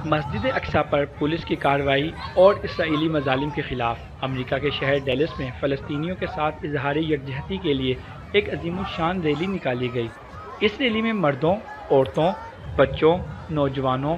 مسجد اقصی پر police کی کارروائی اور اسرائیلی مظالم کے خلاف امریکہ کے شہر ڈیلس میں فلسطینیوں کے ساتھ اظہار یکجہتی کے لیے ایک عظیم الشان ریلی نکالی گئی۔ اس ریلی میں مردوں، عورتوں، بچوں، نوجوانوں،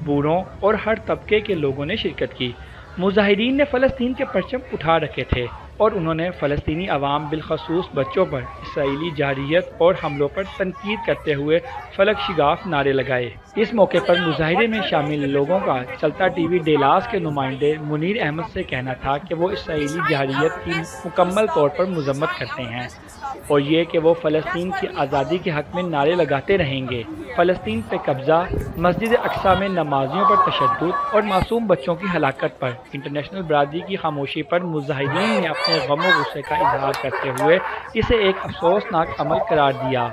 بوڑھوں اور ہر طبقے کے لوگوں نے شرکت کی۔ مظاہرین نے فلسطین کے پرچم اٹھا رکھے تھے اور انہوں نے فلسطینی عوام بالخصوص بچوں پر اسرائیلی جارحیت اور حملوں پر تنقید کرتے ہوئے فلک شگاف نعرے لگائے۔ اس موقع پر مظاہرے میں شامل لوگوں کا چلتا ٹی وی ڈیلاس کے نمائندے منیر احمد سے کہنا تھا کہ وہ اسرائیلی جارحیت کی مکمل طور پر مذمت کرتے ہیں اور یہ کہ وہ فلسطین کی آزادی کے حق میں نعرے لگاتے رہیں گے۔ فلسطین پہ قبضہ، مسجد اقصی میں نمازیوں پر تشدد اور معصوم بچوں کی ہلاکت پر انٹرنیشنل برادری کی خاموشی پر مظاہرین نے اپنے غم و غصے کا اظہار کرتے ہوئے اسے ایک افسوسناک عمل قرار دیا۔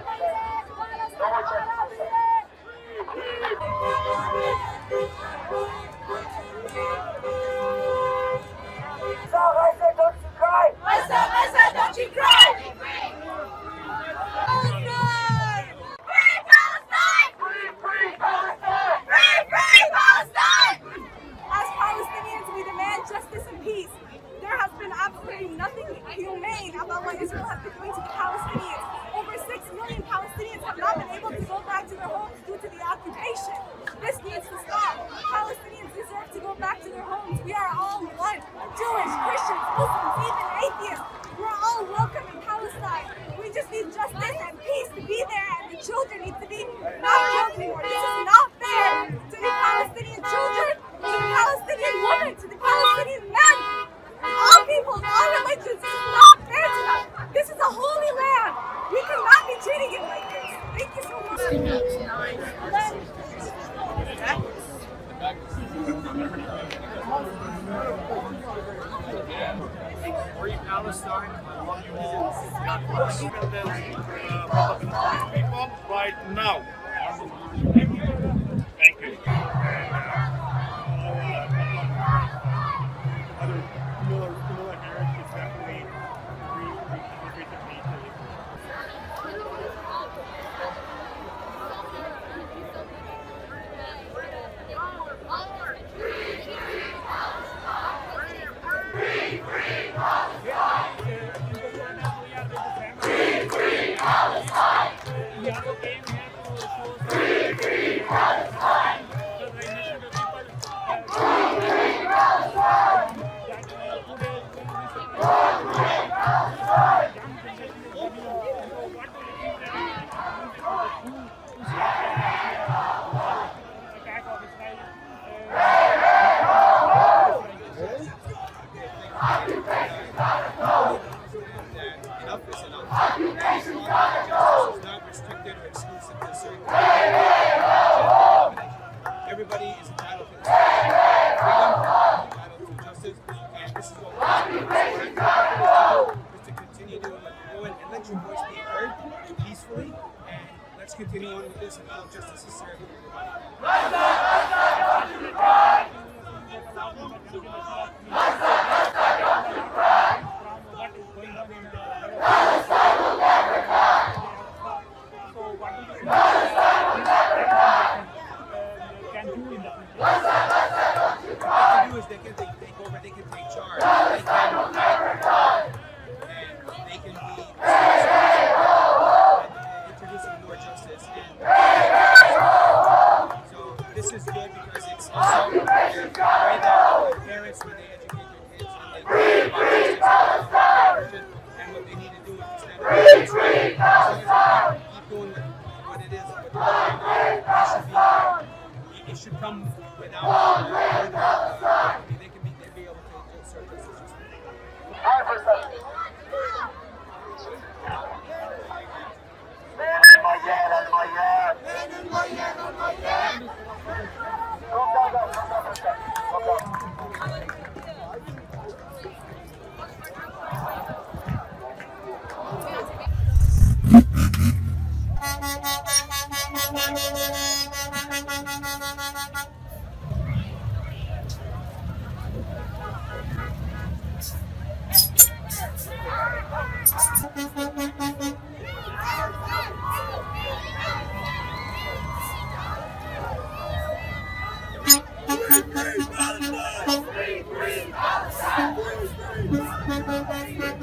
Free Palestine, I love you all. God bless. People right now. Thank you. Everybody is entitled to freedom, entitled to justice, and this is what we're going to do, is to continue doing what we're doing and let your voice be heard peacefully, and let's continue on with this and all justice is served everybody. They can take over, they can take charge, they can unite, and they can be introducing more justice. And so this is good because it's also the way that parents, when they educate their kids, when they about justice and what they need to do instead of keep doing what it is. It should come without they can be able to assert this. Thank you.